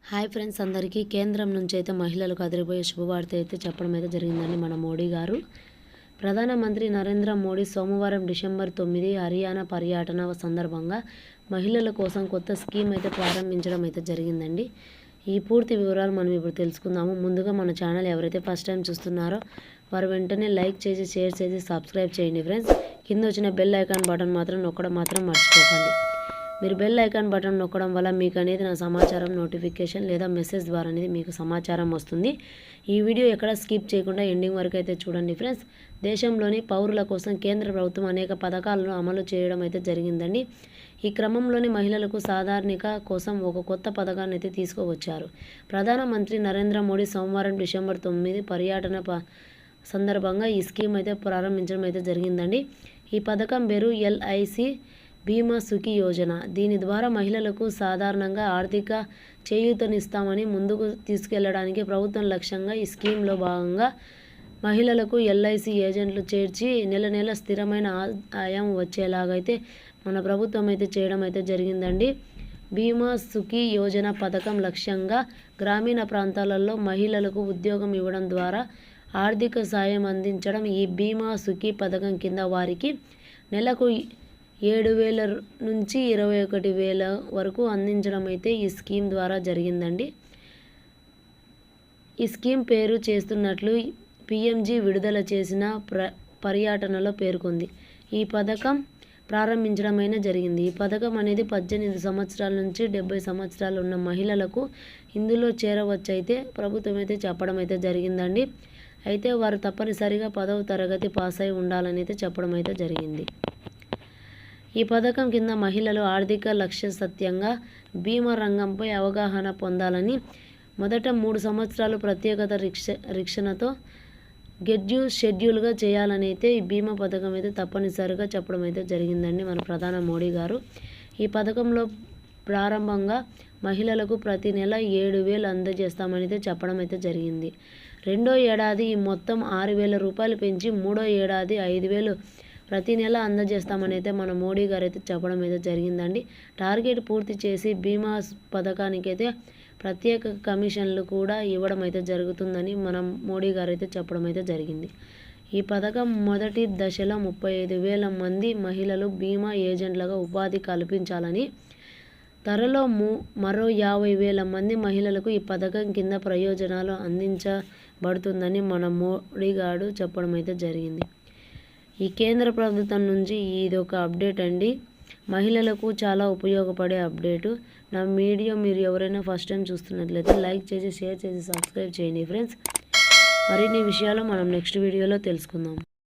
Hi friends, అందరికీ కేంద్రం నుంచి అయితే మహిళలకు అదిరిపోయే శుభవార్త అయితే చెప్పడం అయితే జరిగిందండి మన మోడీ గారు. ప్రధానమంత్రి నరేంద్ర మోడీ సోమవారం డిసెంబర్ 9 హర్యానా పర్యటన సందర్భంగా మహిళల కోసం కొత్త స్కీమ్ అయితే ప్రారంభించడం అయితే జరిగిందండి. ఈ పూర్తి వివరాలు మనం ఇప్పుడు తెలుసుకుందాము. ముందుగా మన ఛానల్ ఎవరైతే ఫస్ట్ టైం చూస్తున్నారో వారు వెంటనే లైక్ చేసి, షేర్ చేసి, సబ్స్క్రైబ్ చేయండి ఫ్రెండ్స్. కింద వచ్చిన బెల్ ఐకాన్ బటన్ మాత్రం నొక్కడం మాత్రం మర్చిపోకండి. మీరు బెల్ ఐకాన్ బటన్ నొక్కడం వల్ల మీకు అనేది నా సమాచారం నోటిఫికేషన్ లేదా మెసేజ్ ద్వారా అనేది మీకు సమాచారం వస్తుంది. ఈ వీడియో ఎక్కడ స్కిప్ చేయకుండా ఎండింగ్ వరకు అయితే చూడండి ఫ్రెండ్స్. దేశంలోని పౌరుల కోసం కేంద్ర ప్రభుత్వం అనేక పథకాలను అమలు చేయడం అయితే జరిగిందండి. ఈ క్రమంలోని మహిళలకు సాధారణిక కోసం ఒక కొత్త పథకాన్ని అయితే తీసుకువచ్చారు. ప్రధానమంత్రి నరేంద్ర మోడీ సోమవారం డిసెంబర్ 9 పర్యటన సందర్భంగా ఈ స్కీమ్ అయితే ప్రారంభించడం అయితే జరిగిందండి. ఈ పథకం పేరు ఎల్ఐసి బీమా సుఖీ యోజన. దీని ద్వారా మహిళలకు సాధారణంగా ఆర్థిక చేయూతనిస్తామని ముందుకు తీసుకెళ్లడానికి ప్రభుత్వం లక్ష్యంగా ఈ స్కీమ్లో భాగంగా మహిళలకు ఎల్ఐసి ఏజెంట్లు చేర్చి నెల నెల స్థిరమైన ఆదాయం వచ్చేలాగైతే మన ప్రభుత్వం అయితే చేయడం అయితే జరిగిందండి. బీమా సుఖీ యోజన పథకం లక్ష్యంగా గ్రామీణ ప్రాంతాలలో మహిళలకు ఉద్యోగం ఇవ్వడం ద్వారా ఆర్థిక సాయం అందించడం. ఈ బీమా సుఖీ పథకం కింద వారికి నెలకు 7,000 నుంచి 21,000 వరకు అందించడం అయితే ఈ స్కీమ్ ద్వారా జరిగిందండి. ఈ స్కీమ్ పేరు చేస్తున్నట్లు పిఎంజీ విడుదల చేసిన పర్యటనలో పేర్కొంది. ఈ పథకం ప్రారంభించడమైనా జరిగింది. ఈ పథకం అనేది 18 సంవత్సరాల నుంచి 70 సంవత్సరాలు ఉన్న మహిళలకు ఇందులో చేరవచ్చైతే ప్రభుత్వం అయితే చెప్పడం అయితే జరిగిందండి. అయితే వారు తప్పనిసరిగా 10వ తరగతి పాస్ అయి ఉండాలని అయితే చెప్పడం అయితే జరిగింది. ఈ పథకం కింద మహిళలు ఆర్థిక లక్ష్యసత్యంగా బీమా రంగంపై అవగాహన పొందాలని, మొదట 3 సంవత్సరాలు ప్రత్యేకత శిక్షణతో షెడ్యూల్గా చేయాలని అయితే ఈ బీమా పథకం అయితే తప్పనిసరిగా చెప్పడం అయితే జరిగిందండి మన ప్రధాని మోడీ గారు. ఈ పథకంలో ప్రారంభంగా మహిళలకు ప్రతి నెల 7,000 అందజేస్తామని అయితే చెప్పడం అయితే జరిగింది. రెండో ఏడాది ఈ మొత్తం 6,000 రూపాయలు పెంచి మూడో ఏడాది 5,000 ప్రతి నెల అందజేస్తామని అయితే మన మోడీ గారు అయితే చెప్పడం అయితే జరిగిందండి. టార్గెట్ పూర్తి చేసి బీమా పథకానికి అయితే ప్రత్యేక కమిషన్లు కూడా ఇవ్వడం అయితే జరుగుతుందని మన మోడీ గారు అయితే చెప్పడం అయితే జరిగింది. ఈ పథకం మొదటి దశలో 35,000 మంది మహిళలు బీమా ఏజెంట్లుగా ఉపాధి కల్పించాలని, త్వరలో మరో 50,000 మంది మహిళలకు ఈ పథకం కింద ప్రయోజనాలు అందించబడుతుందని మన మోడీ గారు చెప్పడం అయితే జరిగింది. ఈ కేంద్ర ప్రభుత్వం నుంచి ఇది ఒక అప్డేట్ అండి. మహిళలకు చాలా ఉపయోగపడే అప్డేటు. నా వీడియో మీరు ఎవరైనా ఫస్ట్ టైం చూస్తున్నట్లయితే లైక్ చేసి, షేర్ చేసి, సబ్స్క్రైబ్ చేయండి ఫ్రెండ్స్. మరిన్ని విషయాలు మనం నెక్స్ట్ వీడియోలో తెలుసుకుందాం.